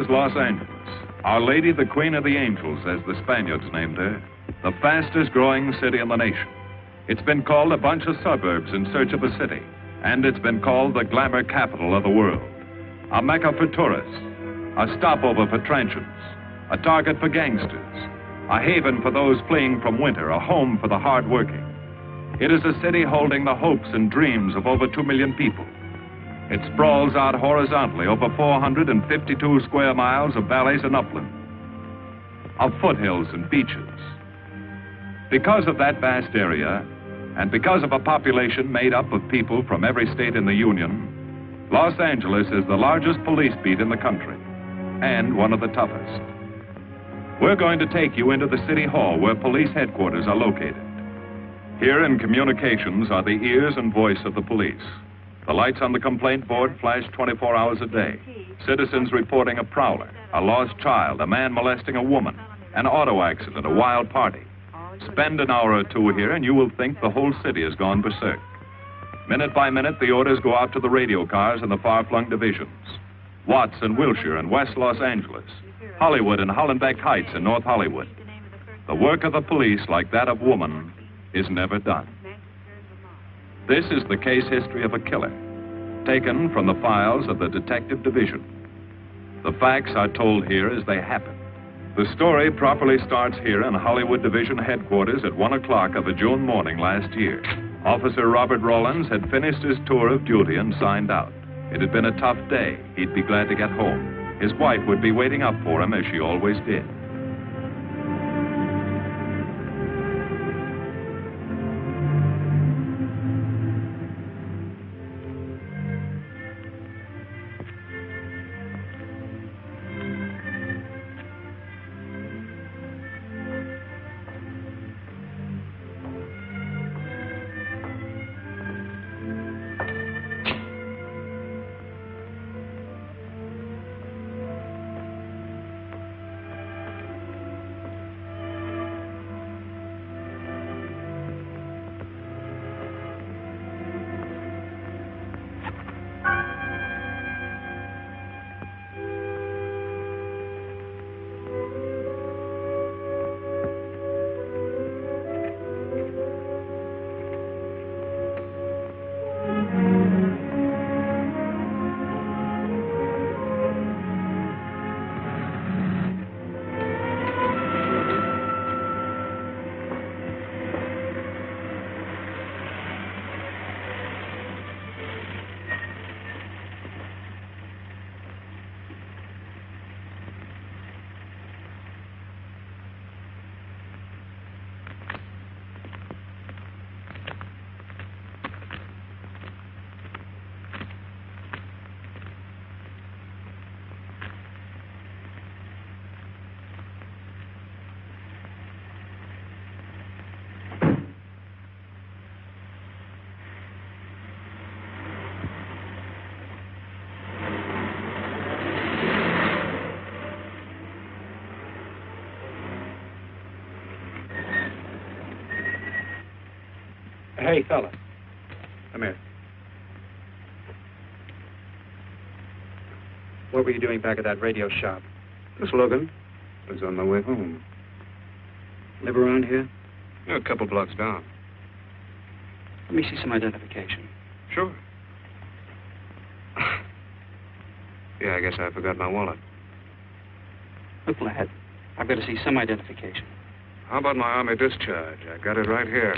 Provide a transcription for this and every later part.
is Los Angeles. Our Lady, the Queen of the Angels, as the Spaniards named her. The fastest growing city in the nation. It's been called a bunch of suburbs in search of a city. And it's been called the glamour capital of the world. A mecca for tourists. A stopover for transients. A target for gangsters. A haven for those fleeing from winter. A home for the hard-working. It is a city holding the hopes and dreams of over 2 million people. It sprawls out horizontally over 452 square miles of valleys and upland, of foothills and beaches. Because of that vast area, and because of a population made up of people from every state in the Union, Los Angeles is the largest police beat in the country, and one of the toughest. We're going to take you into the city hall where police headquarters are located. Here in communications are the ears and voice of the police. The lights on the complaint board flash 24 hours a day. Citizens reporting a prowler, a lost child, a man molesting a woman, an auto accident, a wild party. Spend an hour or two here and you will think the whole city has gone berserk. Minute by minute, the orders go out to the radio cars in the far-flung divisions. Watts and Wilshire and West Los Angeles. Hollywood and Hollenbeck Heights in North Hollywood. The work of the police, like that of woman, is never done. This is the case history of a killer, taken from the files of the Detective Division. The facts are told here as they happen. The story properly starts here in Hollywood Division headquarters at 1 o'clock of a June morning last year. Officer Robert Rawlins had finished his tour of duty and signed out. It had been a tough day. He'd be glad to get home. His wife would be waiting up for him as she always did. Hey, fella. Come here. What were you doing back at that radio shop? Just looking. I was on my way home. Live around here? Yeah, a couple blocks down. Let me see some identification. Sure. Yeah, I guess I forgot my wallet. Look, lad, I've got to see some identification. How about my Army discharge? I got it right here.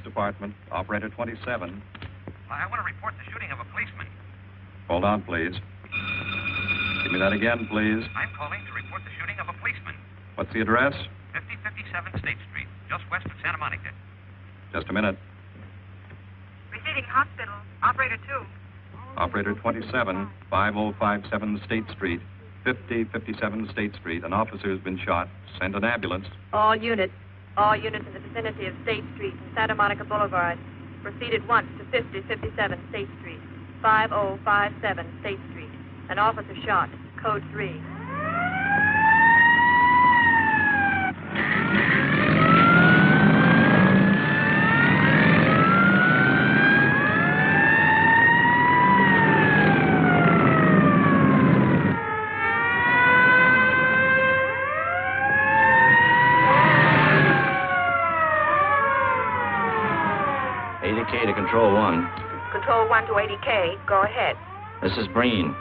Department, Operator 27. I want to report the shooting of a policeman. Hold on, please. Give me that again, please. I'm calling to report the shooting of a policeman. What's the address? 5057 State Street, just west of Santa Monica. Just a minute. Receiving hospital. Operator 2. Operator 27, 5057 State Street, 5057 State Street. An officer has been shot. Send an ambulance. All units in the vicinity of State Street and Santa Monica Boulevard. Proceed at once to 5057 State Street, 5057 State Street. An officer shot. Code 3. To Control 1. Control 1 to 80K. Go ahead. This is Breen.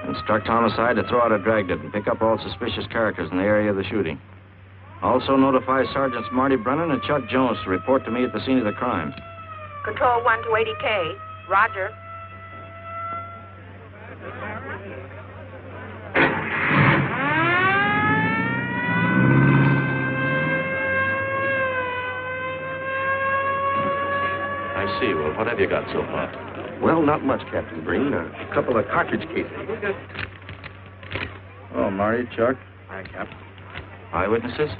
Instruct homicide to throw out a Dragnet and pick up all suspicious characters in the area of the shooting. Also notify Sergeants Marty Brennan and Chuck Jones to report to me at the scene of the crime. Control 1 to 80K. Roger. I see. Well, what have you got so far? Well, not much, Captain Breen. A couple of cartridge cases. Oh, Marty, Chuck. Hi, Captain. Eyewitnesses?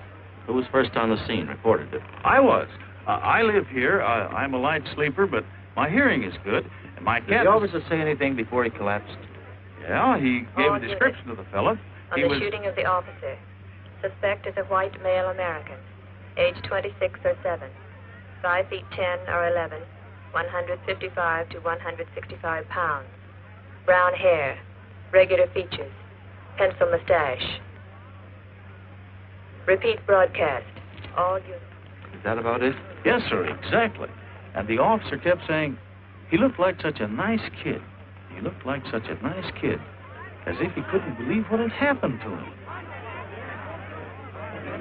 Who was first on the scene? Reported it. I was. I live here. I'm a light sleeper, but my hearing is good. And my Did cat... the officer say anything before he collapsed? Yeah, he gave a description of the fellow. On the shooting of the officer. Suspect is a white male American. Age 26 or 7. 5 feet 10 or 11. 155 to 165 pounds. Brown hair. Regular features. Pencil mustache. Repeat broadcast. All units. Is that about it? Yes, sir, exactly. And the officer kept saying, he looked like such a nice kid. He looked like such a nice kid. As if he couldn't believe what had happened to him.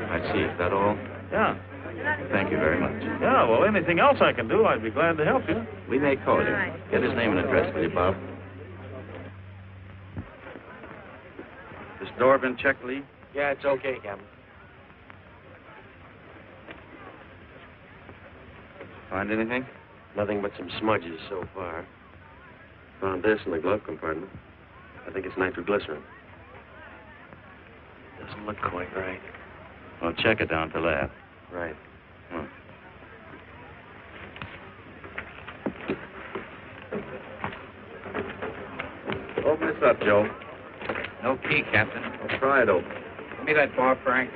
I see. Is that all? Yeah. Thank you very much. Yeah, well, anything else I can do, I'd be glad to help you. We may call you. Get his name and address, will you, Bob? This door been checked, Lee? Yeah, it's okay, Captain. Find anything? Nothing but some smudges so far. Found this in the glove compartment. I think it's nitroglycerin. Doesn't look quite right. Well, check it down at the lab. Right. Open this up, Joe. No key, Captain. I'll try it open. Give me that bar, Frank.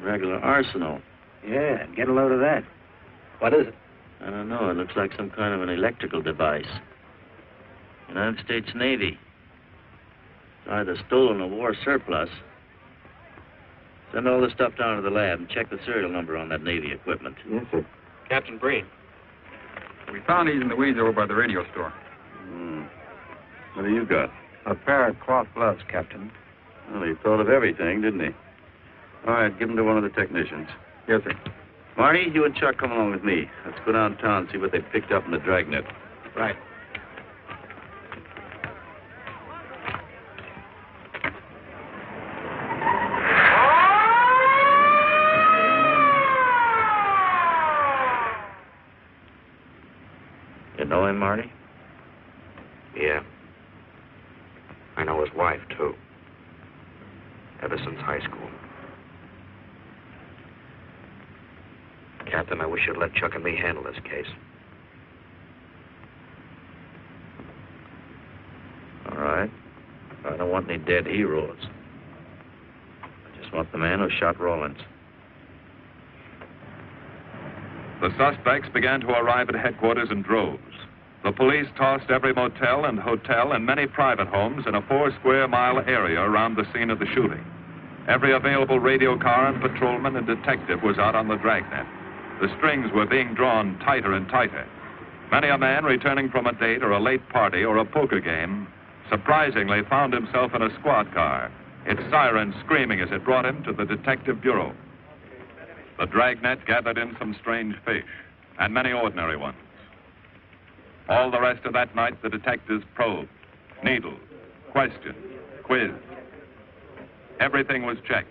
Regular arsenal. Yeah, get a load of that. What is it? I don't know. It looks like some kind of an electrical device. United States Navy. It's either stolen or war surplus. Send all this stuff down to the lab and check the serial number on that Navy equipment. Yes, sir. Captain Breen. We found these in the weeds over by the radio store. What do you got? A pair of cloth gloves, Captain. Well, he thought of everything, didn't he? All right, give them to one of the technicians. Yes, sir. Marty, you and Chuck come along with me. Let's go downtown and see what they picked up in the Dragnet. Right. You know him, Marty? Yeah. I know his wife, too. Ever since high school. Captain, I wish you'd let Chuck and me handle this case. All right. I don't want any dead heroes. I just want the man who shot Rawlins. The suspects began to arrive at headquarters in droves. The police tossed every motel and hotel and many private homes in a 4-square-mile area around the scene of the shooting. Every available radio car and patrolman and detective was out on the Dragnet. The strings were being drawn tighter and tighter. Many a man returning from a date or a late party or a poker game surprisingly found himself in a squad car, its siren screaming as it brought him to the detective bureau. The Dragnet gathered in some strange fish, and many ordinary ones. All the rest of that night, the detectives probed, needled, questioned, quizzed. Everything was checked.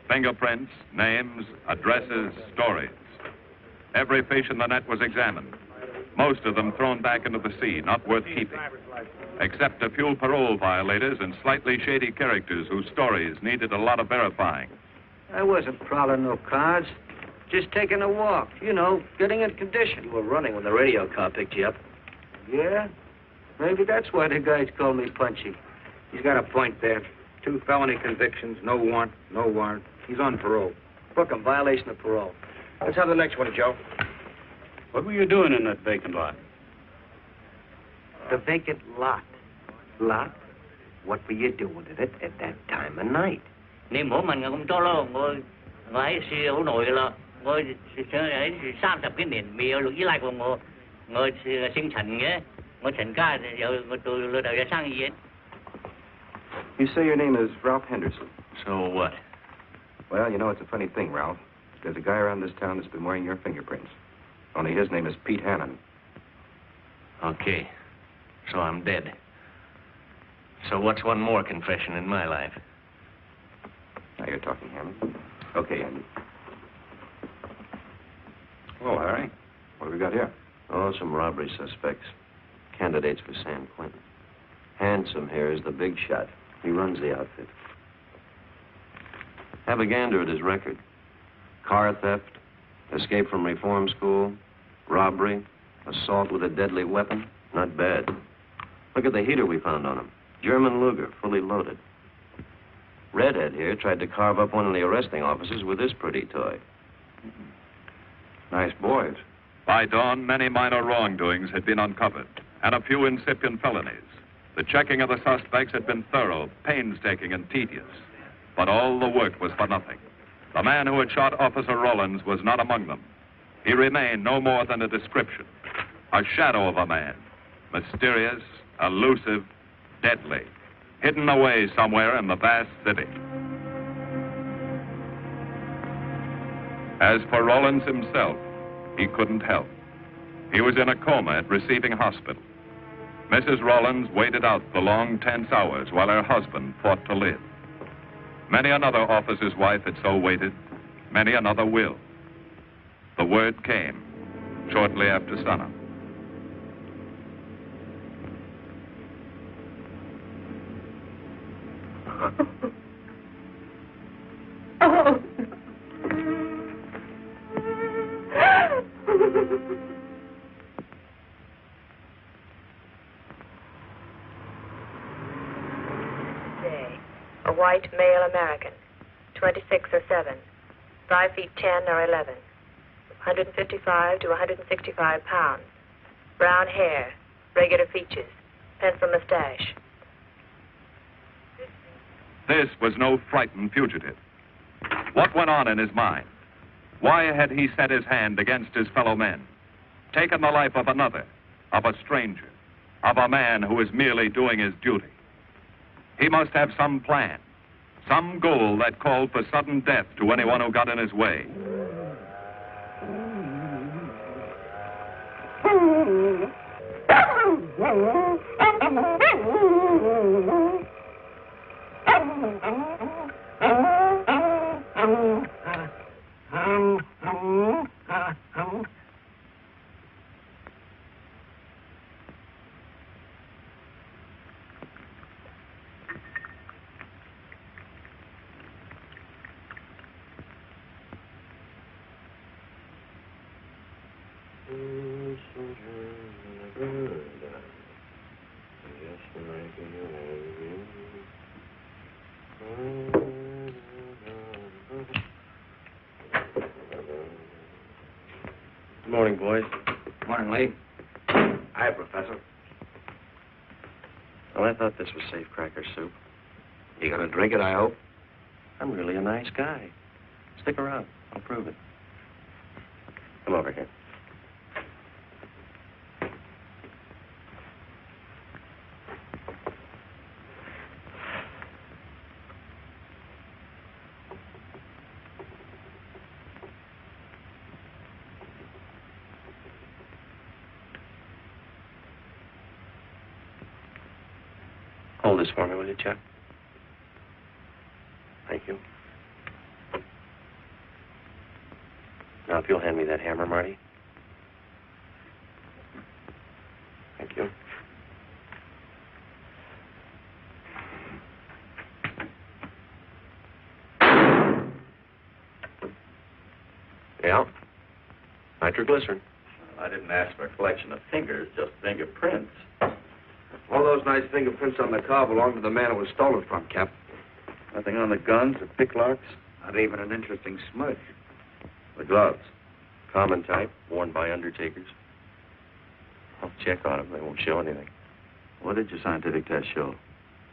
Fingerprints, names, addresses, stories. Every fish in the net was examined. Most of them thrown back into the sea, not worth keeping. Except a few parole violators and slightly shady characters whose stories needed a lot of verifying. I wasn't prowling no cars. Just taking a walk, you know, getting in condition. You were running when the radio car picked you up. Yeah? Maybe that's why the guys call me Punchy. He's got a point there. 2 felony convictions, no warrant, no warrant. He's on parole. Book him, violation of parole. Let's have the next one, Joe. What were you doing in that vacant lot? The vacant lot. Lot? What were you doing in it at that time of night? Ni mỗi mình cũng cho lo ngồi ngồi siêu nổi là ngồi ấy 30 cái年 มีลูกอีไลของงอsinh thành嘅ngồi thành ca giờ tôi lừa đảo sang gì. You say your name is Ralph Henderson. So what? Well, you know, it's a funny thing, Ralph. There's a guy around this town that's been wearing your fingerprints. Only his name is Pete Hannon. Okay. So I'm dead. So what's one more confession in my life? Now you're talking, Hammond. Okay, Andy. Well, Harry, what have we got here? Oh, some robbery suspects. Candidates for San Quentin. Handsome here is the big shot. He runs the outfit. Have a gander at his record. Car theft, escape from reform school, robbery, assault with a deadly weapon. Not bad. Look at the heater we found on him. German Luger, fully loaded. Redhead here tried to carve up one of the arresting officers with this pretty toy. Nice boys. By dawn, many minor wrongdoings had been uncovered, and a few incipient felonies. The checking of the suspects had been thorough, painstaking, and tedious. But all the work was for nothing. The man who had shot Officer Rollins was not among them. He remained no more than a description, a shadow of a man, mysterious, elusive, deadly, hidden away somewhere in the vast city. As for Rollins himself, he couldn't help. He was in a coma at receiving hospital. Mrs. Rollins waited out the long, tense hours while her husband fought to live. Many another officer's wife had so waited. Many another will. The word came shortly after sunup. A white male American, 26 or 7, 5 feet 10 or 11, 155 to 165 pounds, brown hair, regular features, pencil mustache. This was no frightened fugitive. What went on in his mind? Why had he set his hand against his fellow men, taken the life of another, of a stranger, of a man who was merely doing his duty? He must have some plan, some goal that called for sudden death to anyone who got in his way. Good morning, boys. Morning, Lee. Hi, Professor. Well, I thought this was safe cracker soup. You gonna drink it, I hope? I'm really a nice guy. Stick around. I'll prove it. Come over here. Hold this for me, will you, Chuck? Thank you. Now, if you'll hand me that hammer, Marty. Thank you. Yeah. Nitroglycerin. I didn't ask for a collection of fingers, just fingerprints. All those nice fingerprints on the car belong to the man it was stolen from, Cap. Nothing on the guns or picklocks? Not even an interesting smudge. The gloves? Common type, worn by undertakers. I'll check on them. They won't show anything. What did your scientific test show?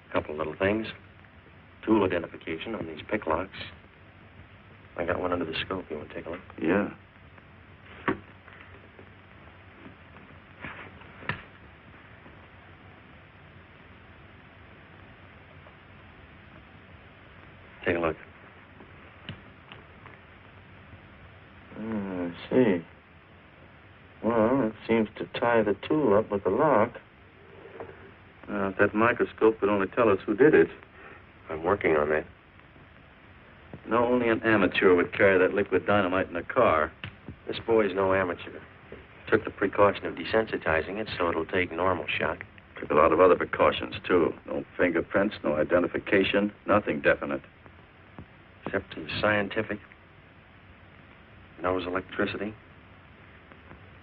A couple of little things. Tool identification on these picklocks. I got one under the scope. You want to take a look? Yeah. Take a look. I see. Well, it seems to tie the tool up with the lock. If that microscope could only tell us who did it. I'm working on that. No, only an amateur would carry that liquid dynamite in a car. This boy's no amateur. Took the precaution of desensitizing it so it'll take normal shock. Took a lot of other precautions, too. No fingerprints, no identification, nothing definite. Except he's scientific. Knows electricity.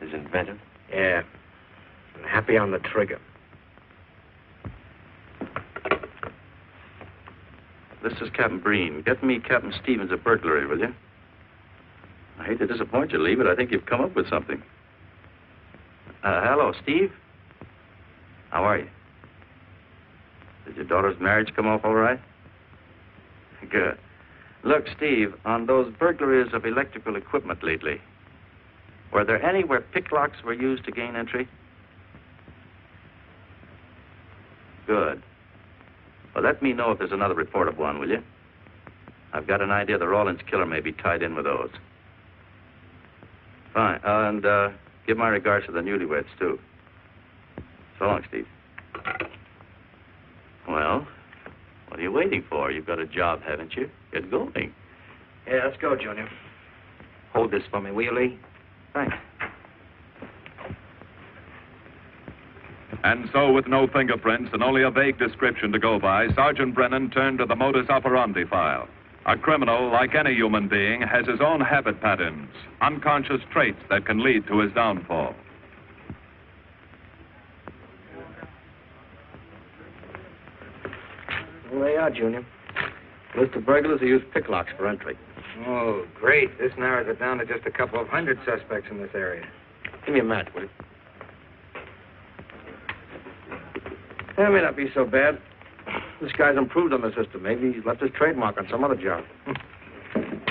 Is inventive. Yeah. And happy on the trigger. This is Captain Breen. Get me Captain Stevens a burglary, will you? I hate to disappoint you, Lee, but I think you've come up with something. Hello, Steve. How are you? Did your daughter's marriage come off all right? Good. Look, Steve, on those burglaries of electrical equipment lately, were there any where picklocks were used to gain entry? Good. Well, let me know if there's another report of one, will you? I've got an idea the Rawlins killer may be tied in with those. Fine. And give my regards to the newlyweds, too. So long, Steve. Well, what are you waiting for? You've got a job, haven't you? Get going. Yeah, let's go, Junior. Hold this for me, will you, Lee? Thanks. And so, with no fingerprints and only a vague description to go by, Sergeant Brennan turned to the modus operandi file. A criminal, like any human being, has his own habit patterns, unconscious traits that can lead to his downfall. Well, they are, Junior. List of burglars who use picklocks for entry. Oh, great. This narrows it down to just a couple of hundred suspects in this area. Give me a match, will you? That may not be so bad. This guy's improved on the system. Maybe he's left his trademark on some other job.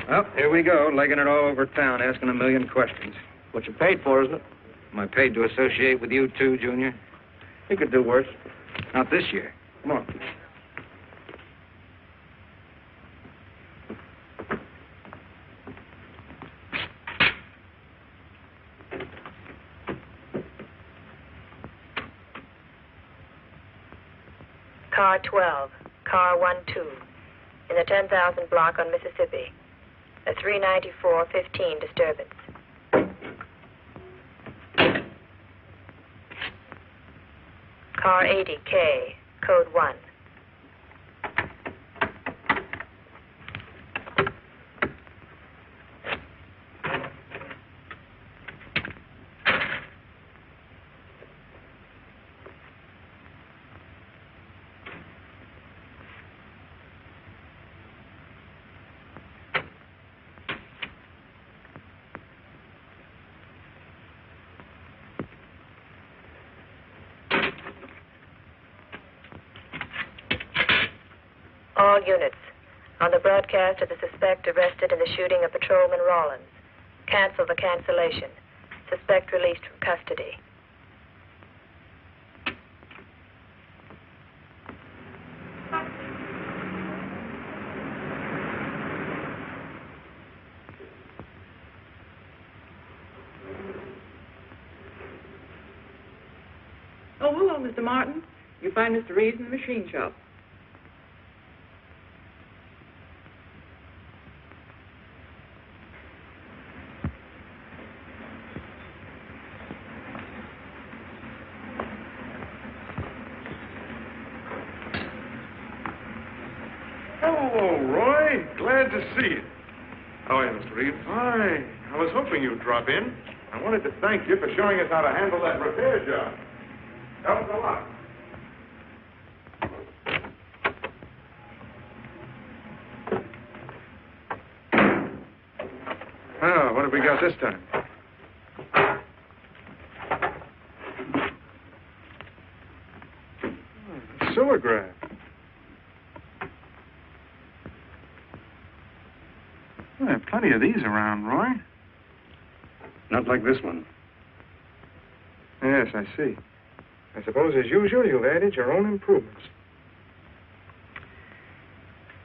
Well, here we go, legging it all over town, asking a million questions. What you paid for, isn't it? Am I paid to associate with you, too, Junior? You could do worse. Not this year. Come on. Car 12, car 12, in the 10,000 block on Mississippi. A 394-15 disturbance. Car 80K, code 1. All units, on the broadcast of the suspect arrested in the shooting of Patrolman Rawlins. Cancel the cancellation. Suspect released from custody. Oh, hello, Mr. Martin. You find Mr. Reeves in the machine shop. Hello, Roy. Glad to see you. How are you, Mr. Reeves? Hi. I was hoping you'd drop in. I wanted to thank you for showing us how to handle that repair job. Helped a lot. Oh, what have we got this time? A sewer grab. Well, there are plenty of these around, Roy. Not like this one. Yes, I see. I suppose, as usual, you've added your own improvements.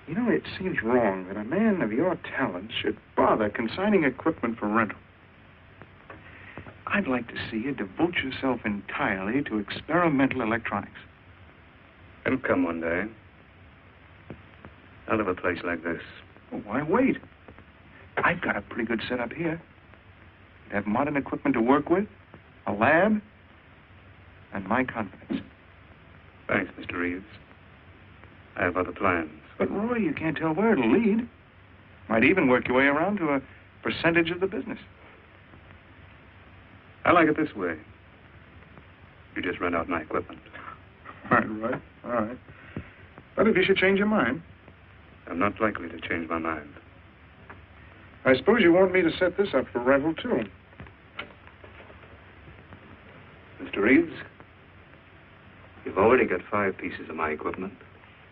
You know, it seems wrong that a man of your talents should bother consigning equipment for rental. I'd like to see you devote yourself entirely to experimental electronics. It'll come one day. Out of a place like this. Well, why wait? I've got a pretty good setup here. You have modern equipment to work with, a lab, and my confidence. Thanks, Mr. Reeves. I have other plans. But, Roy, you can't tell where it'll lead. Might even work your way around to a percentage of the business. I like it this way. You just rent out my equipment. All right. But if you should change your mind... I'm not likely to change my mind. I suppose you want me to set this up for rental, too. Mr. Reeves, you've already got 5 pieces of my equipment.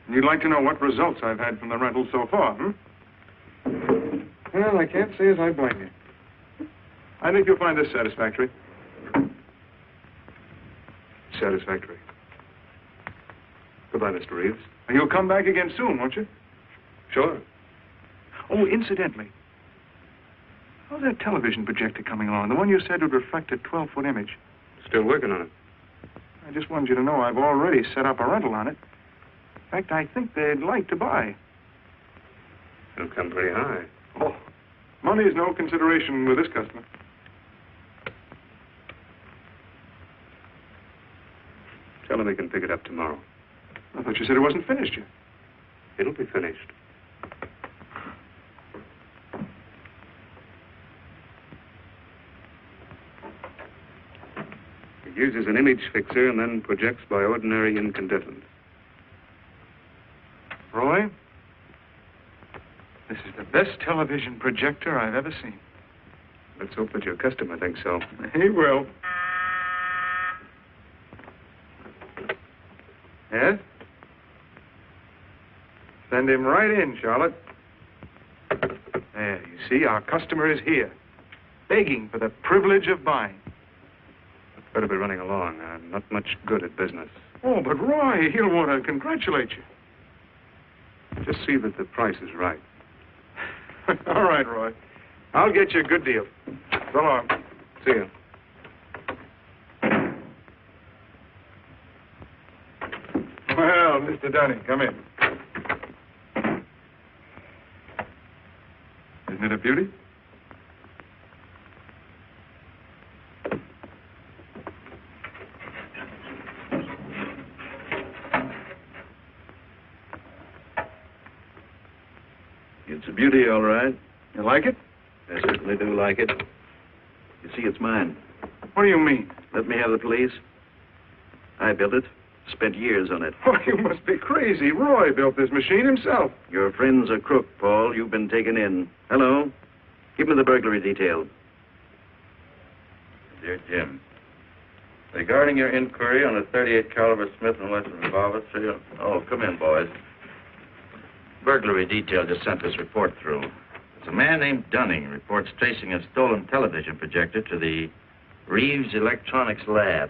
You'd like to know what results I've had from the rental so far, Well, I can't say as I blame you. I think you'll find this satisfactory. Satisfactory. Goodbye, Mr. Reeves. You'll come back again soon, won't you? Sure. Oh, incidentally, how's that television projector coming along? The one you said would reflect a 12-foot image. Still working on it. I just wanted you to know I've already set up a rental on it. In fact, I think they'd like to buy. It'll come pretty high. Oh, money is no consideration with this customer. Tell him he can pick it up tomorrow. I thought you said it wasn't finished yet. It'll be finished. It uses an image fixer and then projects by ordinary incandescent. Roy, this is the best television projector I've ever seen. Let's hope that your customer thinks so. He will. Yes? Send him right in, Charlotte. There, you see, our customer is here, begging for the privilege of buying. Better be running along. I'm not much good at business. Oh, but Roy, he'll want to congratulate you. Just see that the price is right. All right, Roy. I'll get you a good deal. So long. See you. Well, Mr. Dunning, come in. Isn't it a beauty? It's a beauty, all right. You like it? I certainly do like it. You see, it's mine. What do you mean? Let me have the police. I built it. Spent years on it. Oh, you must be crazy. Roy built this machine himself. Your friend's a crook, Paul. You've been taken in. Hello? Give me the burglary detail. Dear Jim, regarding your inquiry on a .38 caliber Smith & Wesson revolver, serial... Oh, come in, boys. Burglary detail just sent this report through. There's a man named Dunning reports tracing a stolen television projector to the Reeves Electronics Lab.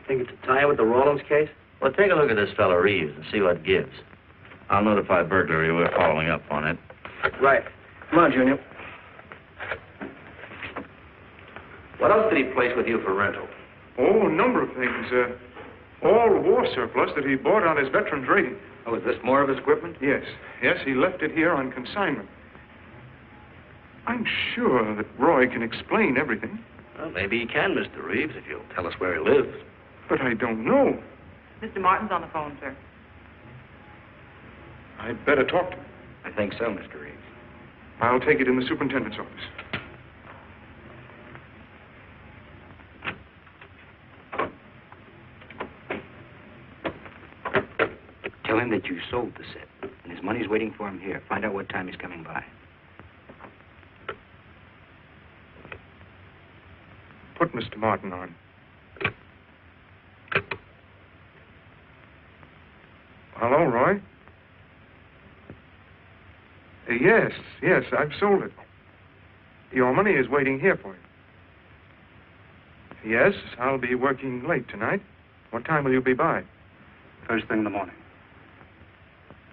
Think it's a tie with the Rawlins case? Well, take a look at this fellow Reeves and see what gives. I'll notify burglary we're following up on it. Right. Come on, Junior. What else did he place with you for rental? Oh, a number of things. All war surplus that he bought on his veterans rating. Oh, is this more of his equipment? Yes. Yes, he left it here on consignment. I'm sure that Roy can explain everything. Well, maybe he can, Mr. Reeves, if you'll tell us where he lives. But I don't know. Mr. Martin's on the phone, sir. I'd better talk to him. I think so, Mr. Reeves. I'll take it in the superintendent's office. Tell him that you sold the set, and his money's waiting for him here. Find out what time he's coming by. Put Mr. Martin on. Hello, Roy? Yes, I've sold it. Your money is waiting here for you. Yes, I'll be working late tonight. What time will you be by? First thing in the morning.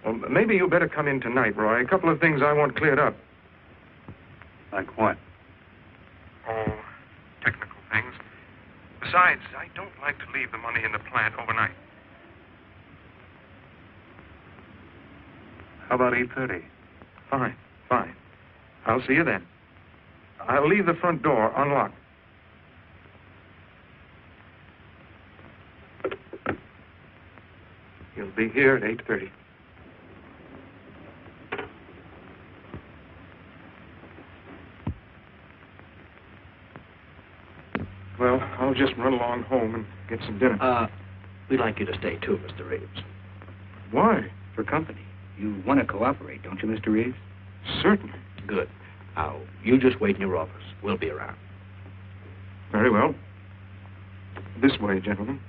Well, maybe you better come in tonight, Roy. A couple of things I want cleared up. Like what? Oh, technical things. Besides, I don't like to leave the money in the plant overnight. How about 8:30? Fine. I'll see you then. I'll leave the front door unlocked. You'll be here at 8:30. Well, I'll just run along home and get some dinner. We'd like you to stay too, Mr. Reeves. Why? For company. You want to cooperate, don't you, Mr. Reeves? Certainly. Good. Now, you just wait in your office. We'll be around. Very well. This way, gentlemen.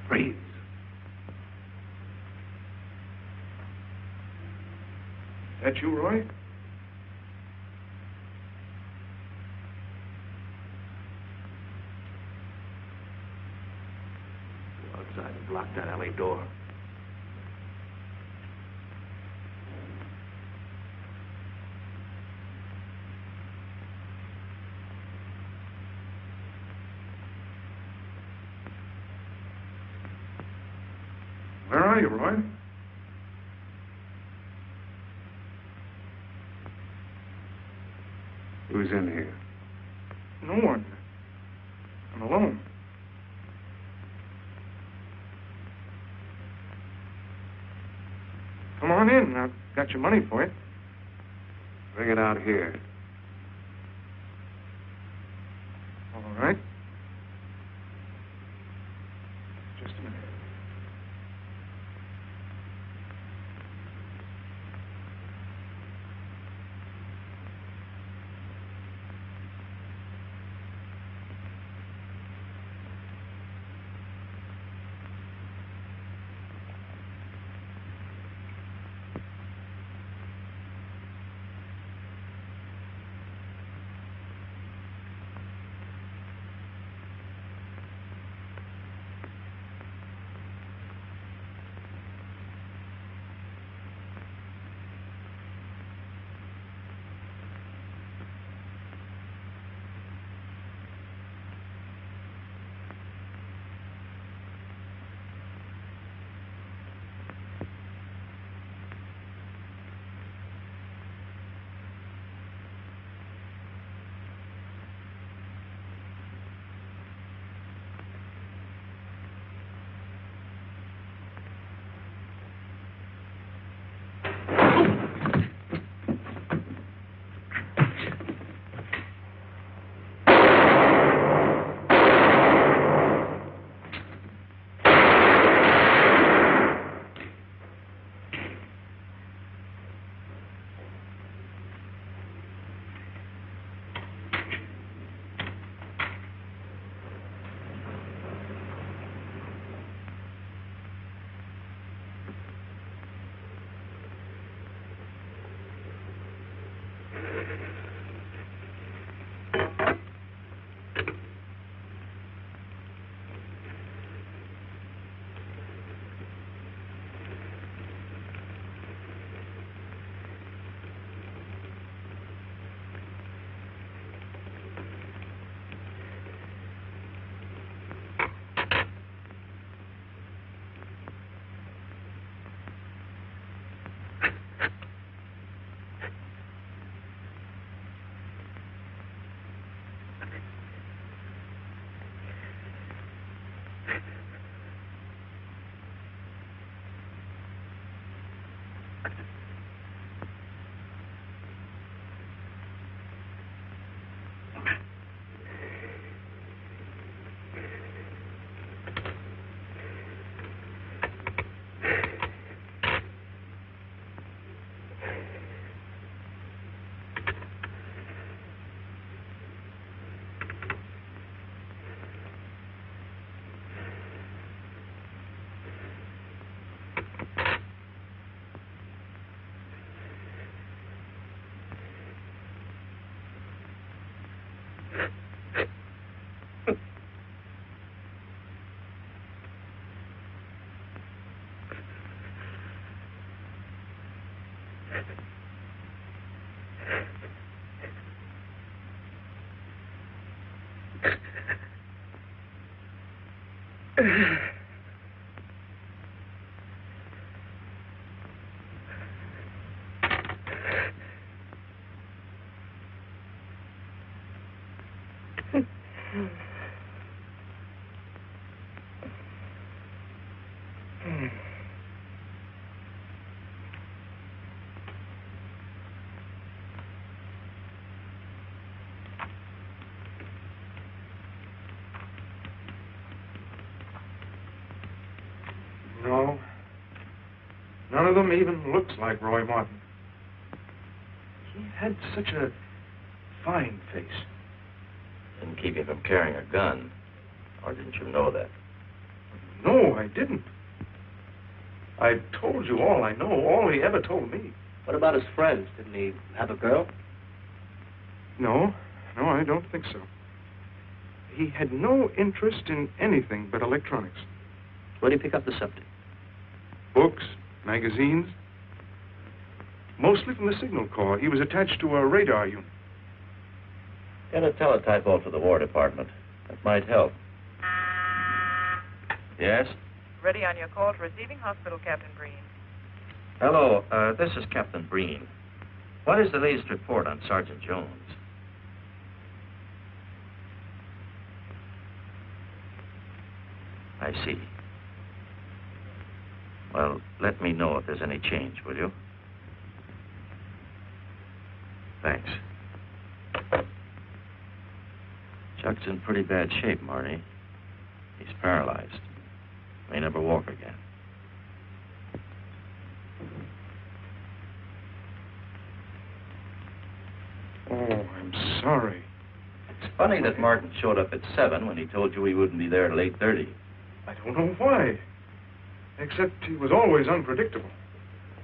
Reeves. That you, Roy? Go outside and block that alley door. Where are you, Roy? Who's in here? No one. I'm alone. Come on in. I've got your money for you. Bring it out here. All right. Just a minute. No. None of them even looks like Roy Martin. He had such a fine face. Didn't keep you from carrying a gun. Or didn't you know that? No, I didn't. I told you all I know, all he ever told me. What about his friends? Didn't he have a girl? No, I don't think so. He had no interest in anything but electronics. Where did he pick up the subject? Books, magazines. Mostly from the Signal Corps. He was attached to a radar unit. Get a teletype off to the War Department. That might help. Yes? Ready on your call to receiving hospital, Captain Breen. Hello, this is Captain Breen. What is the latest report on Sergeant Jones? I see. Well, let me know if there's any change, will you? Thanks. Chuck's in pretty bad shape, Marty. He's paralyzed. May never walk again. Oh, I'm sorry. It's funny that Martin showed up at 7 when he told you he wouldn't be there till 8:30. I don't know why. Except he was always unpredictable.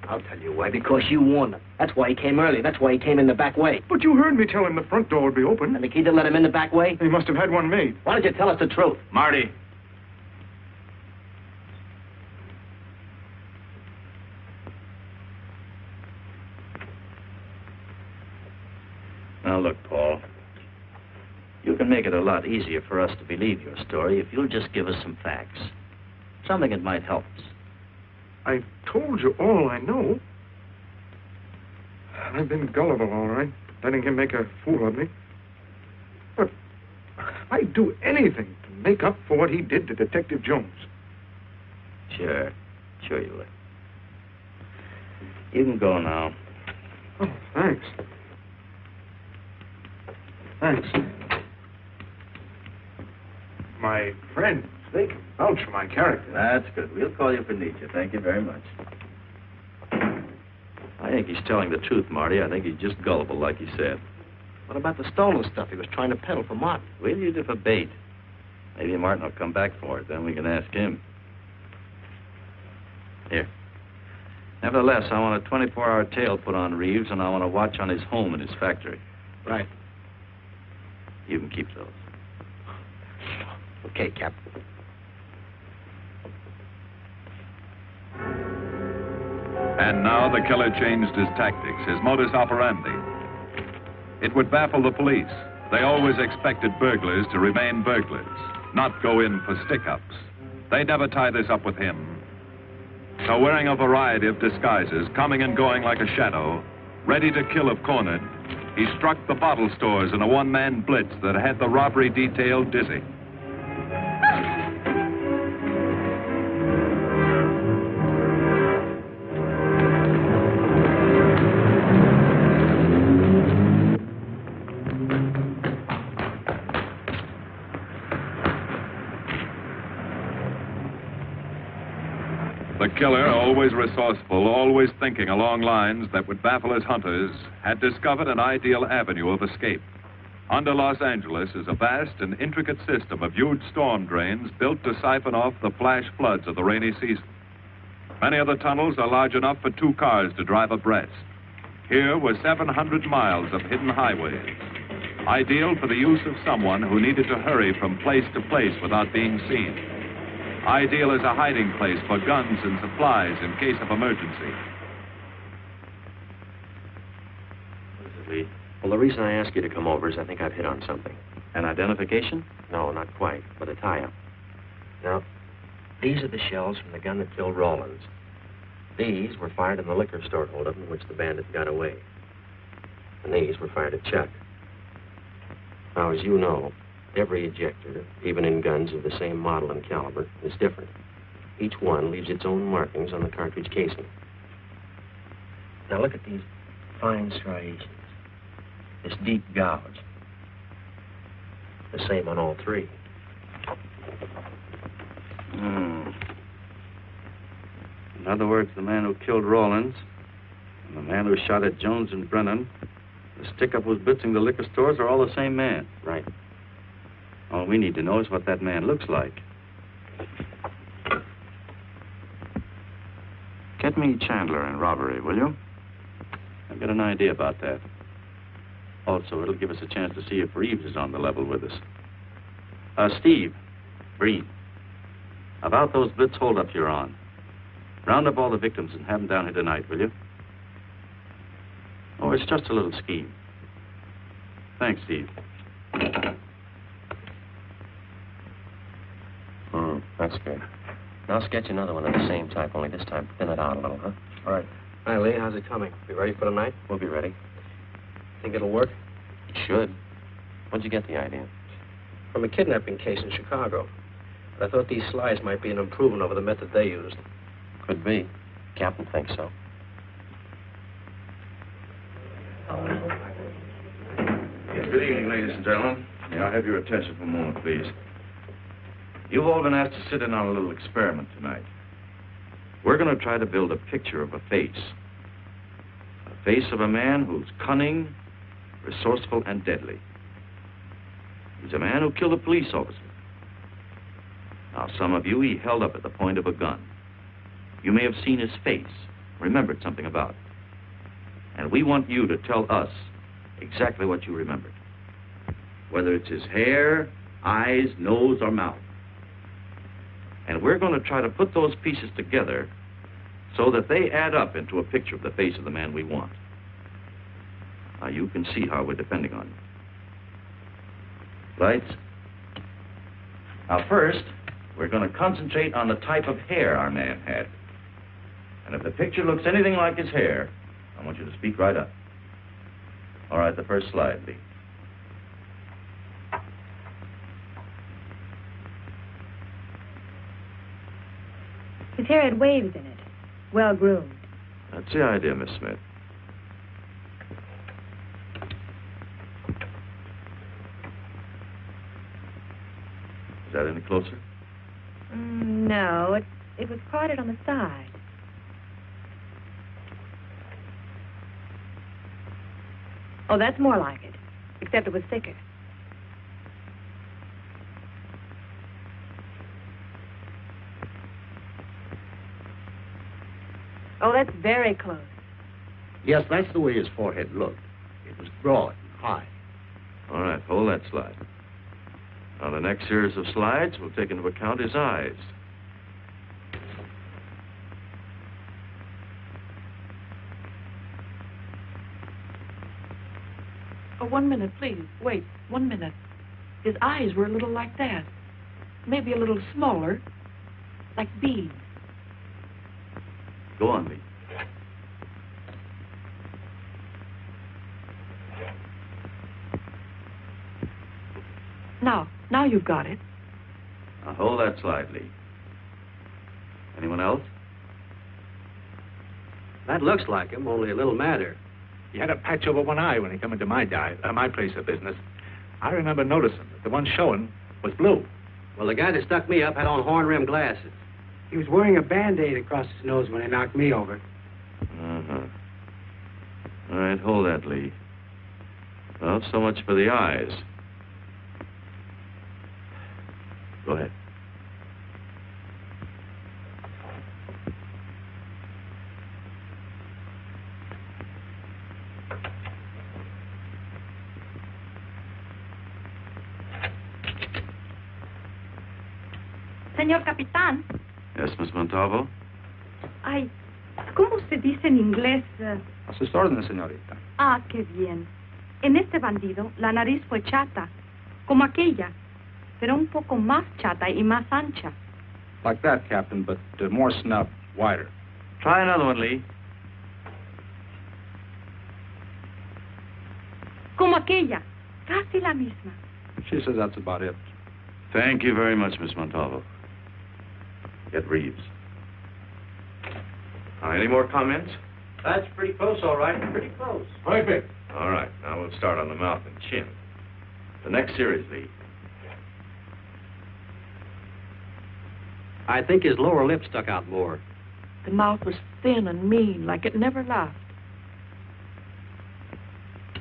I'll tell you why. Because you warned him. That's why he came early. That's why he came in the back way. But you heard me tell him the front door would be open. And the key didn't let him in the back way? He must have had one made. Why did you tell us the truth? Marty! Now, look, Paul. You can make it a lot easier for us to believe your story if you'll just give us some facts. Something that might help us. I told you all I know. I've been gullible, all right, letting him make a fool of me. But I'd do anything to make up for what he did to Detective Jones. Sure you would. You can go now. Oh, thanks. Thanks. My friends, they can vouch for my character. That's good. We'll call you if we need you. Thank you very much. I think he's telling the truth, Marty. I think he's just gullible, like he said. What about the stolen stuff he was trying to peddle for Martin? We'll use it for bait. Maybe Martin will come back for it. Then we can ask him. Here. Nevertheless, I want a 24-hour tail put on Reeves, and I want a watch on his home and his factory. Right. You can keep those. Okay, Cap. And now the killer changed his tactics, his modus operandi. It would baffle the police. They always expected burglars to remain burglars, not go in for stick-ups. They'd never tie this up with him. So wearing a variety of disguises, coming and going like a shadow, ready to kill if cornered, he struck the bottle stores in a one-man blitz that had the robbery detail dizzy. The killer, always resourceful, always thinking along lines that would baffle his hunters, had discovered an ideal avenue of escape. Under Los Angeles is a vast and intricate system of huge storm drains built to siphon off the flash floods of the rainy season. Many of the tunnels are large enough for 2 cars to drive abreast. Here were 700 miles of hidden highways. Ideal for the use of someone who needed to hurry from place to place without being seen. Ideal as a hiding place for guns and supplies in case of emergency. What is it, Lee? Well, the reason I asked you to come over is I think I've hit on something. An identification? No, not quite, but a tie-up. Now, these are the shells from the gun that killed Rawlins. These were fired in the liquor store holdup in which the bandit got away. And these were fired at Chuck. Now, as you know, every ejector, even in guns of the same model and caliber, is different. Each one leaves its own markings on the cartridge casing. Now, look at these fine striations. This deep gouge. The same on all three. In other words, the man who killed Rawlins and the man who shot at Jones and Brennan, the stick-up who's blitzing the liquor stores are all the same man. Right. All we need to know is what that man looks like. Get me Chandler in robbery, will you? I've got an idea about that. Also, it'll give us a chance to see if Reeves is on the level with us. Steve, Breen, about those blitz holdups you're on. Round up all the victims and have them down here tonight, will you? Oh, it's just a little scheme. Thanks, Steve. That's good. Now I'll sketch another one of the same type, only this time thin it out a little, huh? All right. Hi, Lee. How's it coming? Be ready for tonight? We'll be ready. Think it'll work? It should. When'd you get the idea? From a kidnapping case in Chicago. But I thought these slides might be an improvement over the method they used. Could be. Captain thinks so. Good evening, ladies and gentlemen. May I have your attention for a moment, please? You've all been asked to sit in on a little experiment tonight. We're going to try to build a picture of a face. A face of a man who's cunning, resourceful, and deadly. He's a man who killed a police officer. Now, some of you he held up at the point of a gun. You may have seen his face, remembered something about it. And we want you to tell us exactly what you remembered. Whether it's his hair, eyes, nose, or mouth. And we're going to try to put those pieces together so that they add up into a picture of the face of the man we want. Now, you can see how we're depending on you. Lights? Now, first, we're going to concentrate on the type of hair our man had. And if the picture looks anything like his hair, I want you to speak right up. All right, the first slide, Lee. His hair had waves in it, well groomed. That's the idea, Miss Smith. Is that any closer? No, it was parted on the side. Oh, that's more like it, except it was thicker. Oh, that's very close. Yes, that's the way his forehead looked. It was broad and high. All right, hold that slide. Now, the next series of slides will take into account his eyes. Oh, 1 minute, please. Wait, 1 minute. His eyes were a little like that. Maybe a little smaller, like beads. Go on, Lee. Now you've got it. Now, hold that slide, Lee. Anyone else? That looks like him, only a little madder. He had a patch over one eye when he come into my place of business. I remember noticing that the one showing was blue. Well, the guy that stuck me up had on horn-rimmed glasses. He was wearing a Band-Aid across his nose when he knocked me over. Uh-huh. All right, hold that, Lee. Well, so much for the eyes. Go ahead. Señor Capitán. Yes, Miss Montalvo? Ay, ¿cómo se dice en inglés? A sus órdenes, señorita. Ah, qué bien. En este bandido, la nariz fue chata, como aquella, pero un poco más chata y más ancha. Like that, Captain, but more snub, wider. Try another one, Lee. Como aquella, casi la misma. She says that's about it. Thank you very much, Miss Montalvo. Get Reeves. Any more comments? That's pretty close, all right. Pretty close. Perfect. All right, now we'll start on the mouth and chin. The next series, Lee. I think his lower lip stuck out more. The mouth was thin and mean, like it never laughed.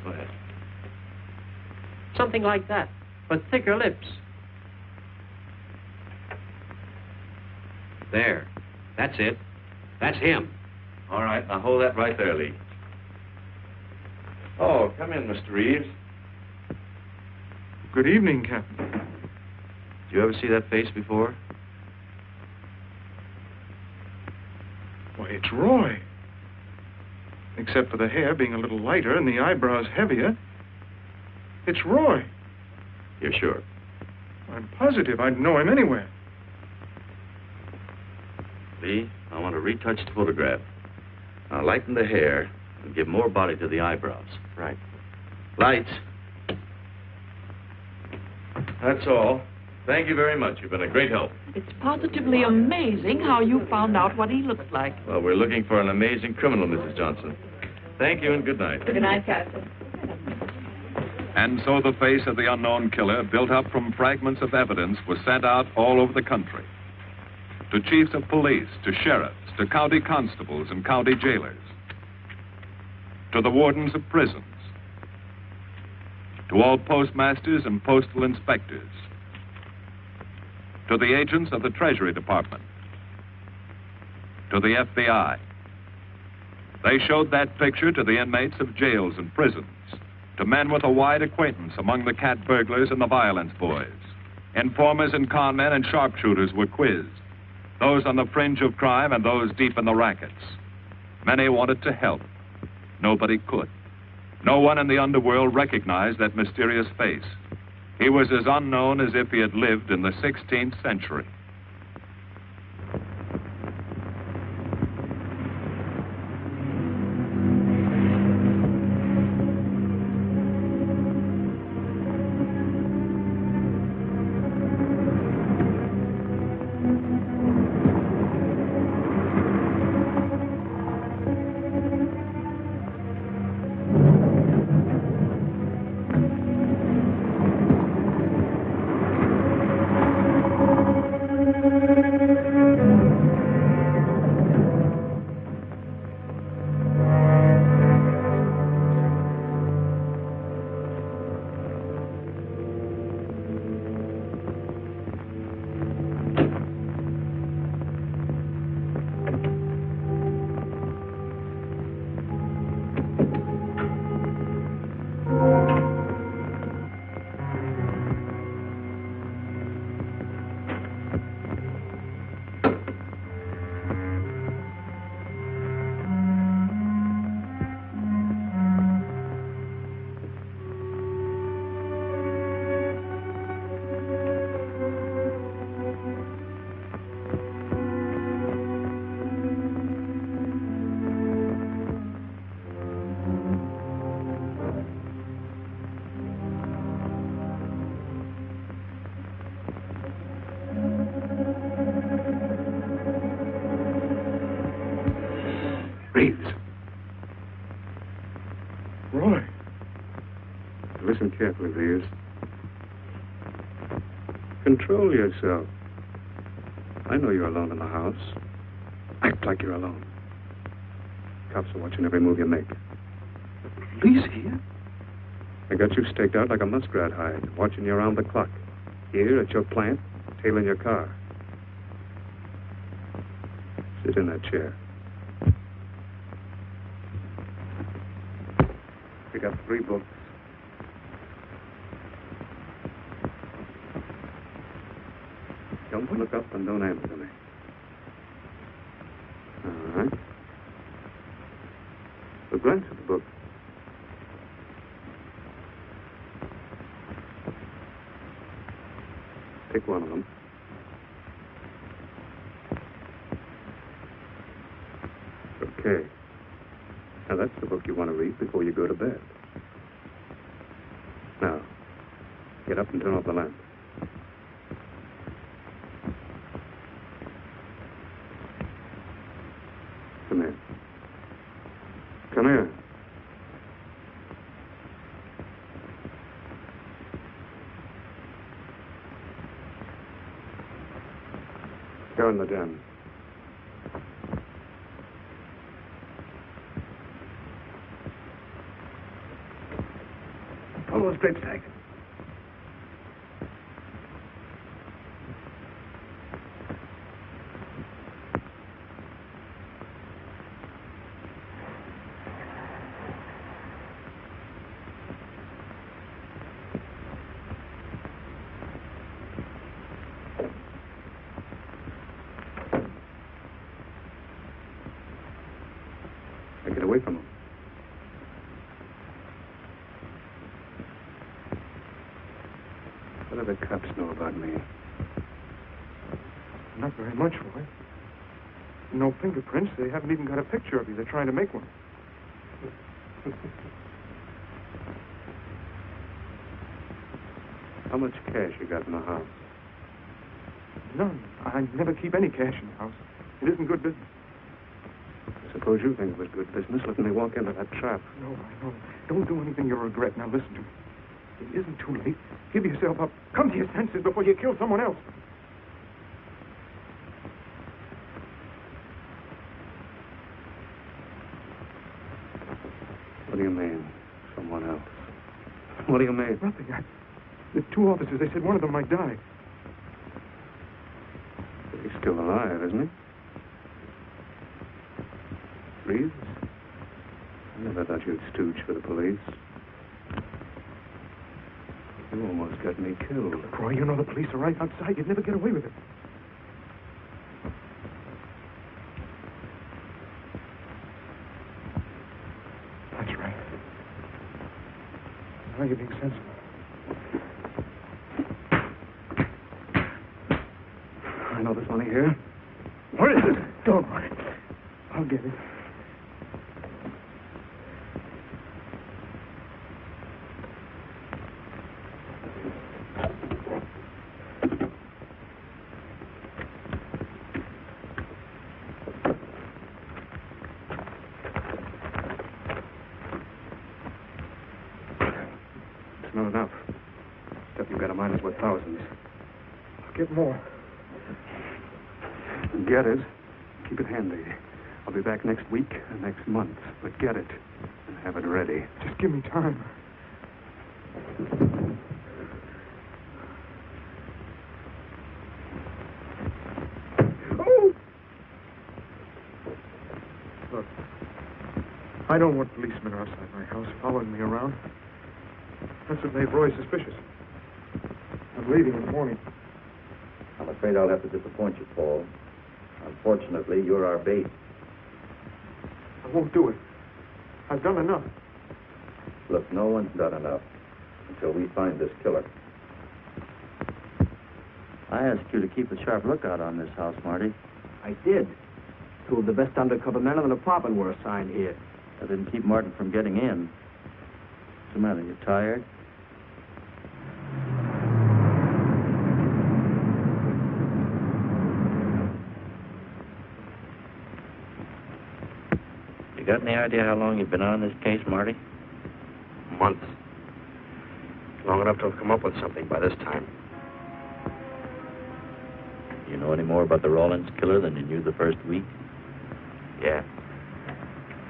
Go ahead. Something like that, but thicker lips. There. That's it. That's him. All right, now hold that right there, Lee. Oh, come in, Mr. Reeves. Good evening, Captain. Did you ever see that face before? Why, it's Roy. Except for the hair being a little lighter and the eyebrows heavier. It's Roy. You're sure? I'm positive I'd know him anywhere. Lee, I want a retouched photograph. Now lighten the hair and give more body to the eyebrows. Right. Lights. That's all. Thank you very much. You've been a great help. It's positively amazing how you found out what he looked like. Well, we're looking for an amazing criminal, Mrs. Johnson. Thank you and good night. Good night, Captain. And so the face of the unknown killer, built up from fragments of evidence, was sent out all over the country. To chiefs of police, to sheriffs, to county constables and county jailers, to the wardens of prisons, to all postmasters and postal inspectors, to the agents of the Treasury Department, to the FBI. They showed that picture to the inmates of jails and prisons, to men with a wide acquaintance among the cat burglars and the violence boys. Informers and conmen and sharpshooters were quizzed, those on the fringe of crime and those deep in the rackets. Many wanted to help. Nobody could. No one in the underworld recognized that mysterious face. He was as unknown as if he had lived in the 16th century. Roy. Listen carefully, Reeves. Control yourself. I know you're alone in the house. Act like you're alone. Cops are watching every move you make. The police here? They got you staked out like a muskrat hide, watching you around the clock. Here at your plant, tailing your car. Sit in that chair. Pick up 3 books. Don't look up and don't answer me. All right. But glance at the book. Pick one of them. Okay. Now, that's the book you want to read before you go to bed. Now, get up and turn off the lamp. Come here. Come here. Go in the den. Pull those drapes back. Now get away from them. What do the cops know about me? Not very much, Roy. No fingerprints. They haven't even got a picture of you. They're trying to make one. How much cash you got in the house? None. I never keep any cash in the house. It isn't good business. Suppose you think it was good business letting me walk into that trap. No, I know. Don't do anything you'll regret. Now listen to me. It isn't too late. Give yourself up. Come to your senses before you kill someone else. What do you mean, someone else? What do you mean? Nothing. The two officers, they said one of them might die. He's still alive, isn't he? Reeves? I never thought you'd stooge for the police. You almost got me killed. Roy, you know the police are right outside. You'd never get away with it. That's right. Now you're being sensible. I know there's money here. Where is it? Don't worry. I'll get it. It's not enough. Stuff you've got in mind is worth thousands. I'll get more. Get it. Keep it handy. I'll be back next week and next month. But get it and have it ready. Just give me time. Oh! Look, I don't want policemen outside my house following me around. That's what made Roy suspicious. I'm leaving in the morning. I'm afraid I'll have to disappoint you, Paul. Unfortunately, you're our bait. I won't do it. I've done enough. Look, no one's done enough until we find this killer. I asked you to keep a sharp lookout on this house, Marty. I did. Two of the best undercover men in the department were assigned here. I didn't keep Martin from getting in. What's the matter? You tired? You got any idea how long you've been on this case, Marty? Months. Long enough to have come up with something by this time. You know any more about the Rawlins killer than you knew the first week? Yeah.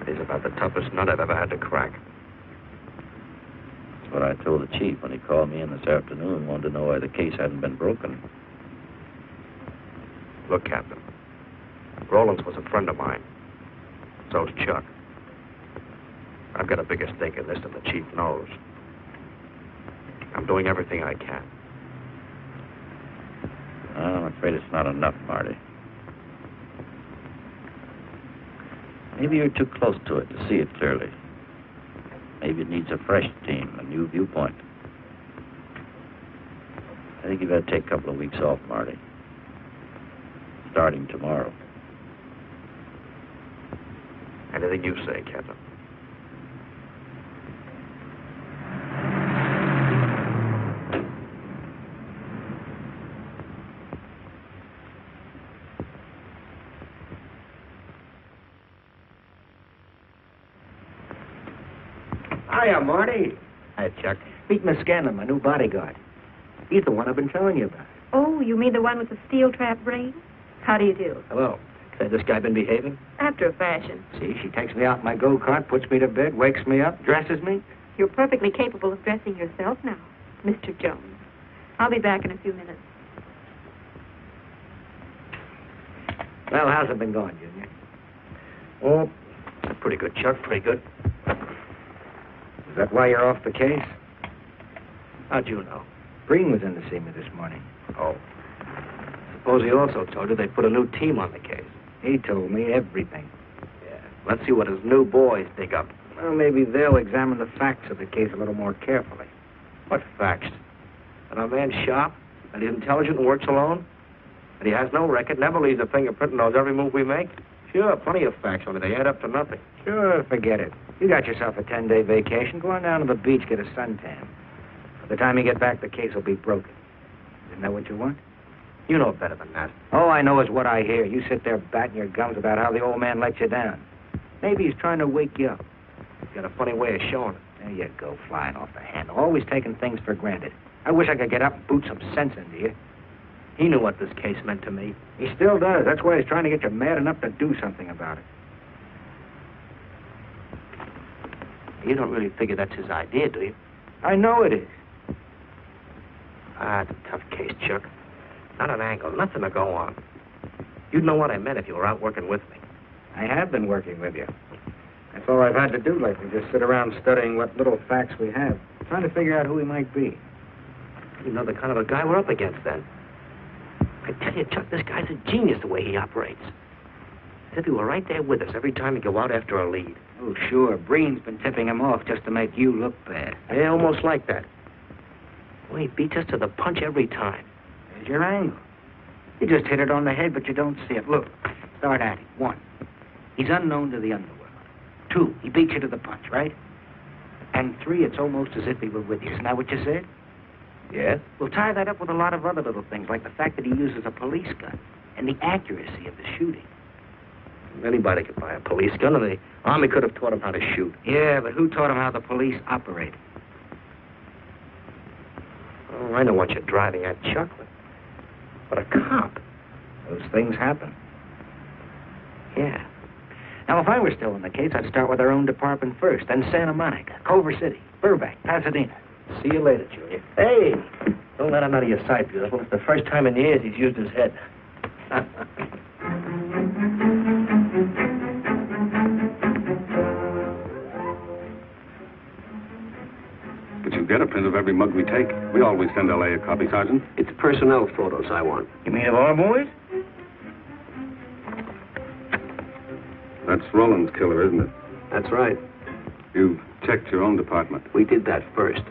He's about the toughest nut I've ever had to crack. That's what I told the chief when he called me in this afternoon and wanted to know why the case hadn't been broken. Look, Captain. Rawlins was a friend of mine. So's Chuck. I've got a bigger stake in this than the chief knows. I'm doing everything I can. Well, it's afraid it's not enough, Marty. Maybe you're too close to it to see it clearly. Maybe it needs a fresh team, a new viewpoint. I think you better take a couple of weeks off, Marty. Starting tomorrow. Anything you say, Captain. Hiya, Marty. Hi, Chuck. Meet Miss Scanlon, my new bodyguard. He's the one I've been telling you about. Oh, you mean the one with the steel trap brain? How do you do? Hello. Say, this guy been behaving? After a fashion. See, she takes me out in my go-kart, puts me to bed, wakes me up, dresses me. You're perfectly capable of dressing yourself now, Mr. Jones. I'll be back in a few minutes. Well, how's it been going, Junior? Oh, pretty good, Chuck, pretty good. Is that why you're off the case? How'd you know? Breen was in to see me this morning. Oh. Suppose he also told you they put a new team on the case. He told me everything. Yeah. Let's see what his new boys dig up. Well, maybe they'll examine the facts of the case a little more carefully. What facts? That our man's sharp, that he's intelligent and works alone, that he has no record, never leaves a fingerprint and knows every move we make. Sure, plenty of facts, only they add up to nothing. Sure, forget it. You got yourself a 10-day vacation. Go on down to the beach, get a suntan. By the time you get back, the case will be broken. Isn't that what you want? You know better than that. All I know is what I hear. You sit there batting your gums about how the old man let you down. Maybe he's trying to wake you up. He's got a funny way of showing it. There you go, flying off the handle. Always taking things for granted. I wish I could get up and boot some sense into you. He knew what this case meant to me. He still does. That's why he's trying to get you mad enough to do something about it. You don't really figure that's his idea, do you? I know it is. Ah, it's a tough case, Chuck. Not an angle, nothing to go on. You'd know what I meant if you were out working with me. I have been working with you. That's all I've had to do lately, just sit around studying what little facts we have, trying to figure out who he might be. You know the kind of a guy we're up against, then. I tell you, Chuck, this guy's a genius the way he operates. As if he were right there with us every time we go out after a lead. Oh, sure. Breen's been tipping him off just to make you look bad. Yeah, almost like that. Well, he beats us to the punch every time. There's your angle. You just hit it on the head, but you don't see it. Look, start at it. 1, he's unknown to the underworld. 2, he beats you to the punch, right? And 3, it's almost as if he were with you. Isn't that what you said? Yes. We'll tie that up with a lot of other little things, like the fact that he uses a police gun and the accuracy of the shooting. Anybody could buy a police gun, and the Army could have taught him how to shoot. Yeah, but who taught him how the police operate? Oh, I know what you're driving at, Chuck, but a cop. Those things happen. Yeah. Now, if I were still in the case, I'd start with our own department first, then Santa Monica, Culver City, Burbank, Pasadena. See you later, Junior. Hey, don't let him out of your sight, beautiful. It's the first time in years he's used his head. But you get a print of every mug we take. We always send LA a copy, Sergeant. It's personnel photos I want. You mean of our boys? That's Roland's killer, isn't it? That's right. You checked your own department. We did that first.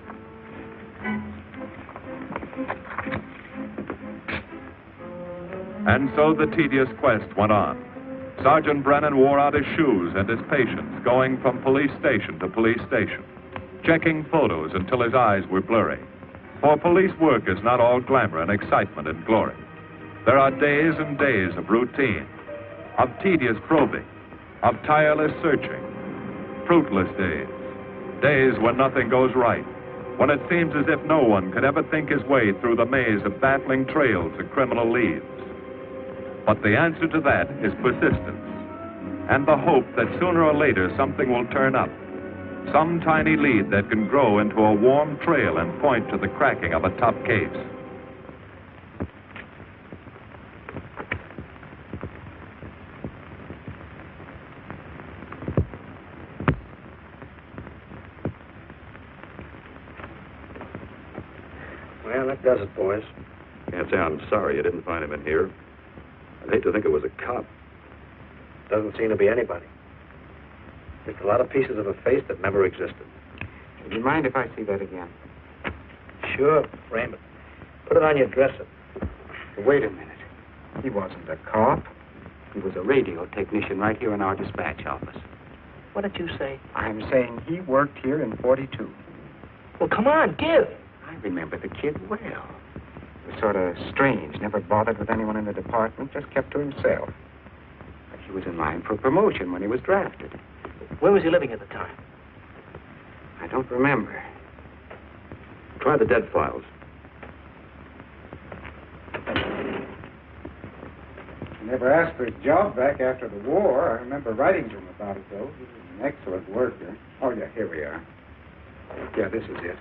And so the tedious quest went on. Sergeant Brennan wore out his shoes and his patience, going from police station to police station, checking photos until his eyes were blurry. For police work is not all glamour and excitement and glory. There are days and days of routine, of tedious probing, of tireless searching, fruitless days, days when nothing goes right, when it seems as if no one could ever think his way through the maze of baffling trails and criminal leads. But the answer to that is persistence, and the hope that sooner or later something will turn up, some tiny lead that can grow into a warm trail and point to the cracking of a tough case. Well, that does it, boys. Can't say I'm sorry you didn't find him in here. I'd hate to think it was a cop. Doesn't seem to be anybody. Just a lot of pieces of a face that never existed. Would you mind if I see that again? Sure, frame it. Put it on your dresser. Wait a minute. He wasn't a cop. He was a radio technician right here in our dispatch office. What did you say? I'm saying he worked here in 42. Well, come on, give. I remember the kid well. He was sort of strange, never bothered with anyone in the department, just kept to himself. But he was in line for promotion when he was drafted. Where was he living at the time? I don't remember. Try the dead files. He never asked for his job back after the war. I remember writing to him about it, though. He was an excellent worker. Oh, yeah, here we are. Yeah, this is it.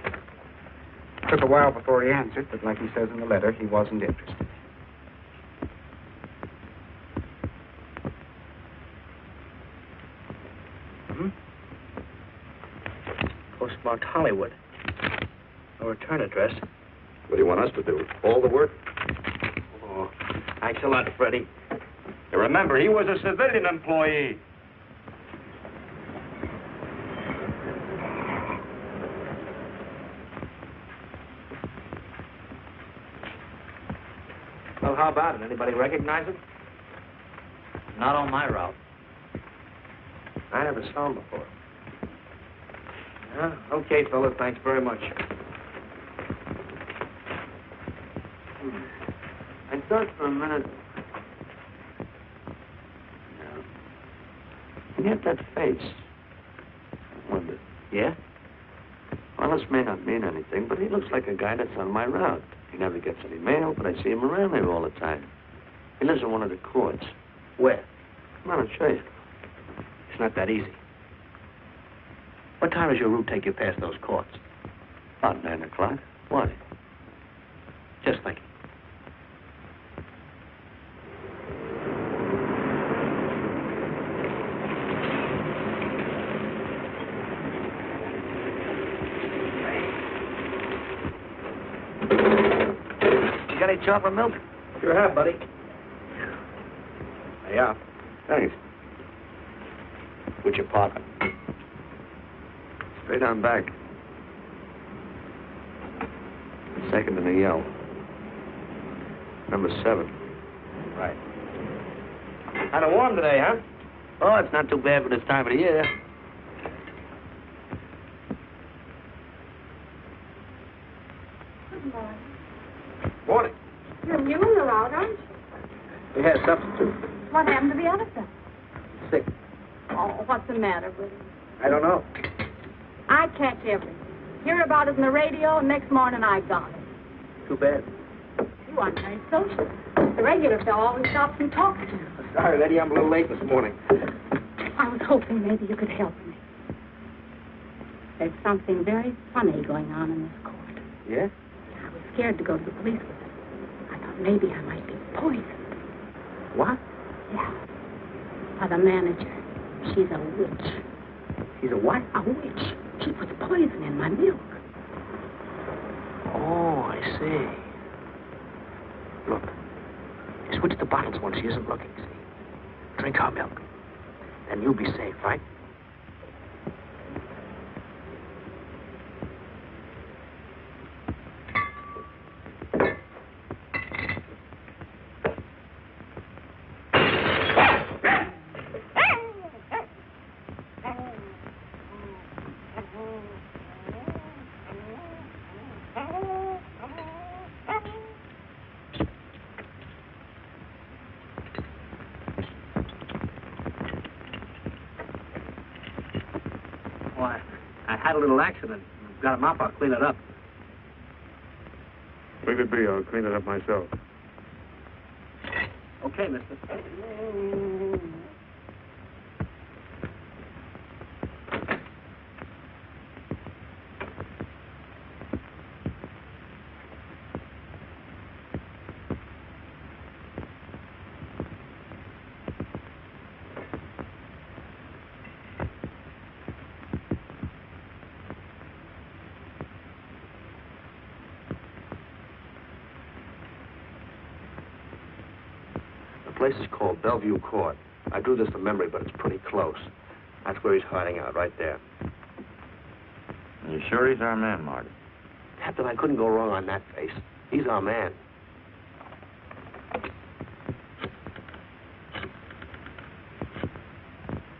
Took a while before he answered, but like he says in the letter, he wasn't interested. Postmarked Hollywood. No return address. What do you want us to do? All the work? Oh, thanks a lot, Freddie. You remember, he was a civilian employee. Well, how about it? Anybody recognize him? Not on my route. I never saw him before. Okay, fella, thanks very much. I thought for a minute... He had that face. I wondered. Yeah? Well, this may not mean anything, but he looks like a guy that's on my route. He never gets any mail, but I see him around here all the time. He lives in one of the courts. Where? Come on, I'll show you. It's not that easy. What time does your route take you past those courts? About 9 o'clock. Why? Just thinking. You got any chocolate milk? Sure have, buddy. Yeah. Thanks. What's your parking? Straight on back. Second in the yell. Number 7. Right. Kind of warm today, huh? Oh, it's not too bad for this time of the year. Good morning. Morning. You're mules are out, aren't you? We had substitute. What happened to the other stuff? Sick. Oh, what's the matter with him? I don't know. I catch everything. Hear about it on the radio, and next morning I got it. Too bad. You aren't very social. The regular fellow always stops and talks to you. Sorry, Letty, I'm a little late this morning. I was hoping maybe you could help me. There's something very funny going on in this court. Yeah? I was scared to go to the police with it. I thought maybe I might be poisoned. What? Yeah. By the manager. She's a witch. She's a what? A witch. She puts poison in my milk. Oh, I see. Look. You switch the bottles when she isn't looking, see? Drink her milk. Then you'll be safe, right? A little accident. Got a mop, I'll clean it up. Leave it be. I'll clean it up myself. Okay, mister. place is called Bellevue Court. I drew this from memory, but it's pretty close. That's where he's hiding out, right there. You sure he's our man, Marty? Captain, I couldn't go wrong on that face. He's our man.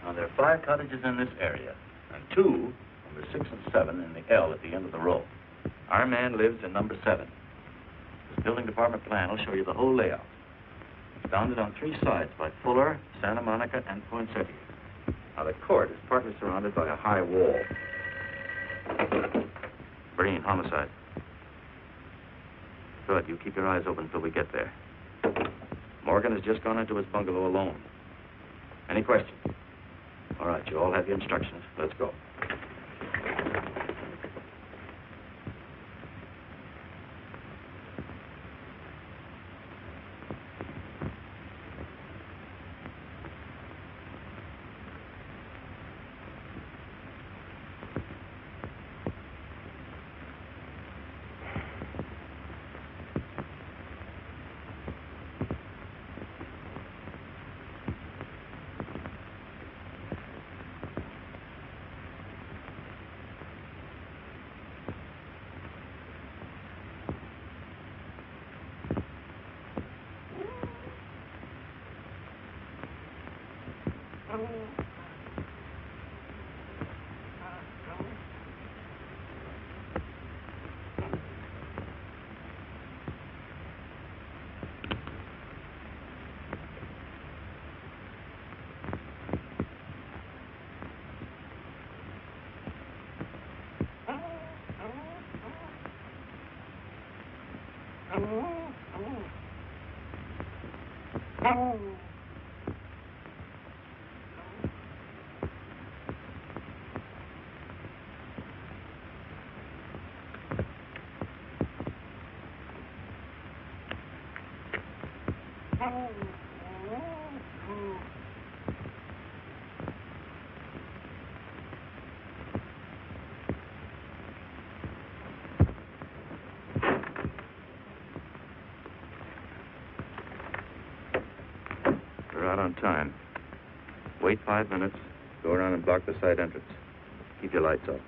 Now, there are 5 cottages in this area, and 2, number 6 and 7, in the L at the end of the row. Our man lives in number 7. This building department plan will show you the whole layout. It's bounded on 3 sides by Fuller, Santa Monica, and Poinsettia. Now, the court is partly surrounded by a high wall. Breen, homicide. Good, you keep your eyes open until we get there. Morgan has just gone into his bungalow alone. Any questions? All right, you all have your instructions. Let's go. We're out on time. Wait 5 minutes. Go around and block the side entrance. Keep your lights off.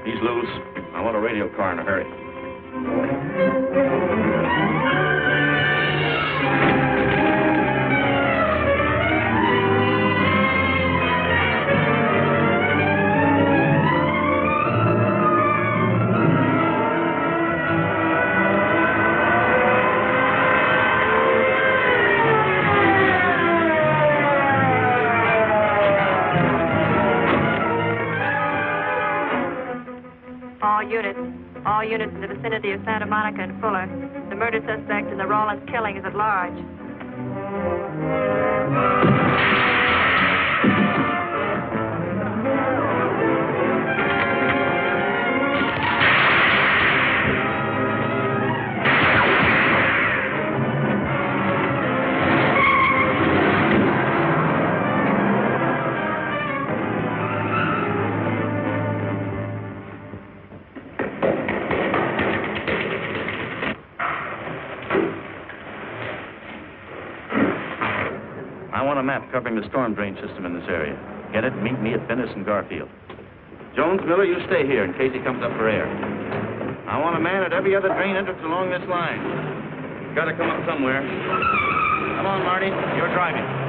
He's loose. I want a radio car in a hurry. All units in the vicinity of Santa Monica and Fuller. The murder suspect in the Rawlins killing is at large. I want a map covering the storm drain system in this area. Get it? Meet me at Venice and Garfield. Jones, Miller, you stay here in case he comes up for air. I want a man at every other drain entrance along this line. Got to come up somewhere. Come on, Marty. You're driving.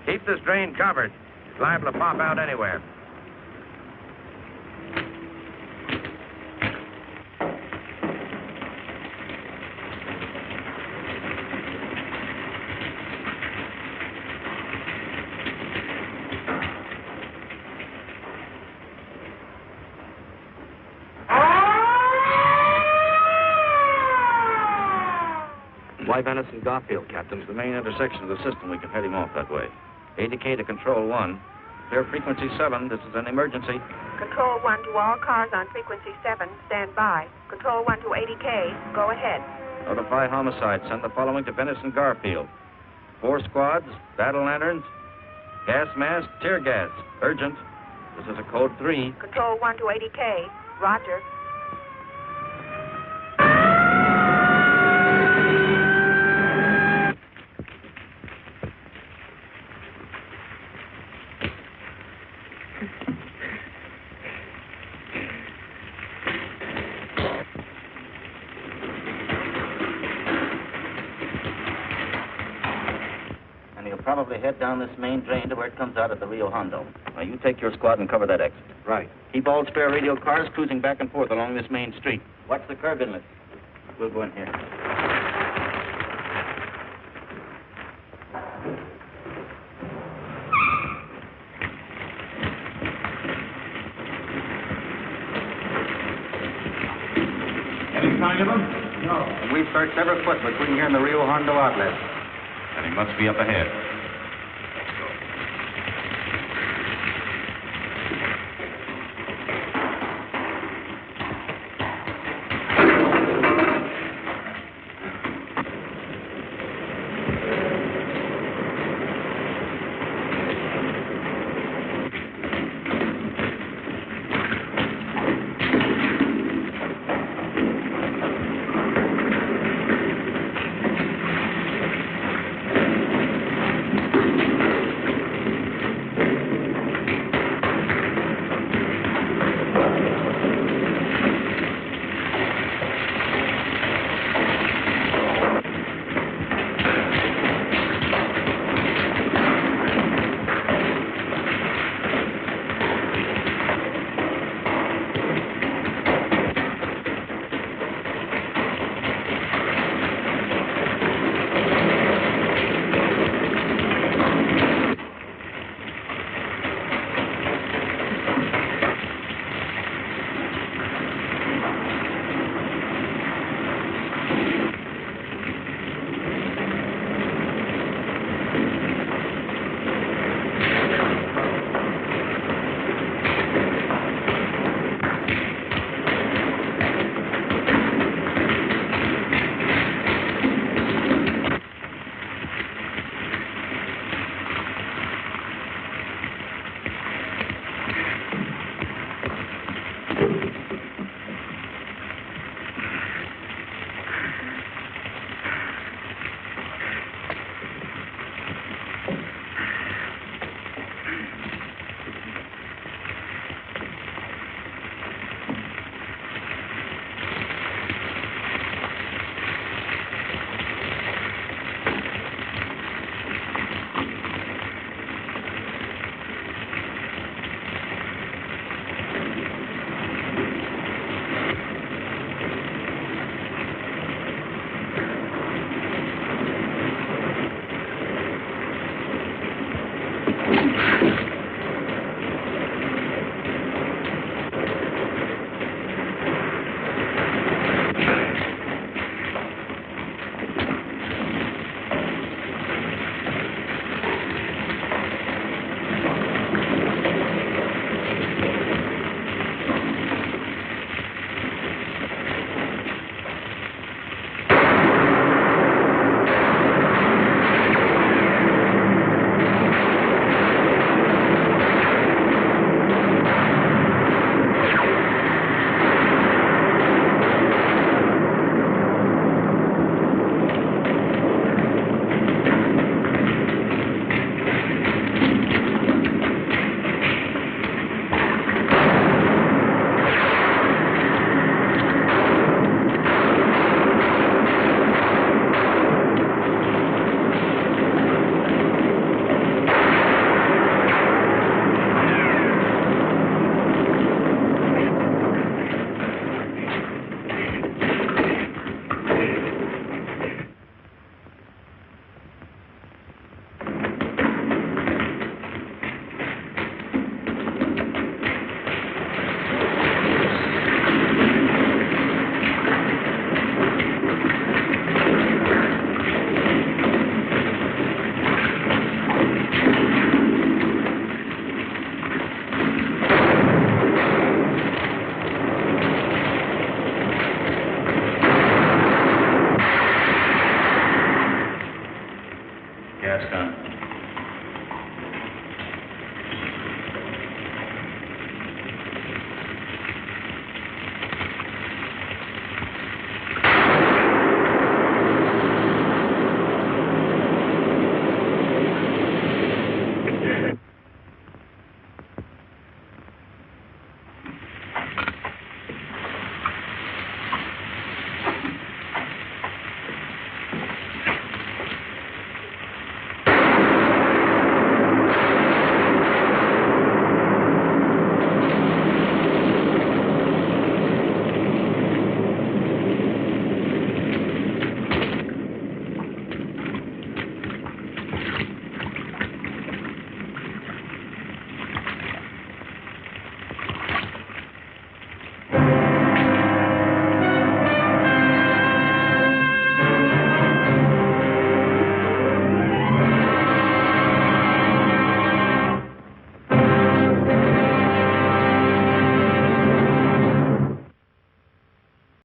Keep this drain covered. It's liable to pop out anywhere. Why Venice and Garfield, Captain? It's the main intersection of the system. We can head him off that way. ADK to Control 1. Clear frequency 7. This is an emergency. Control 1 to all cars on frequency 7. Stand by. Control 1 to 80K. Go ahead. Notify homicide. Send the following to Venice and Garfield. 4 squads, battle lanterns, gas mask, tear gas. Urgent. This is a code 3. Control 1 to 80K. Roger. Probably head down this main drain to where it comes out at the Rio Hondo. Now, you take your squad and cover that exit. Right. Keep all spare radio cars cruising back and forth along this main street. Watch the curb inlet. We'll go in here. Any sign of him? No. We've searched every foot between here and the Rio Hondo outlet. And he must be up ahead.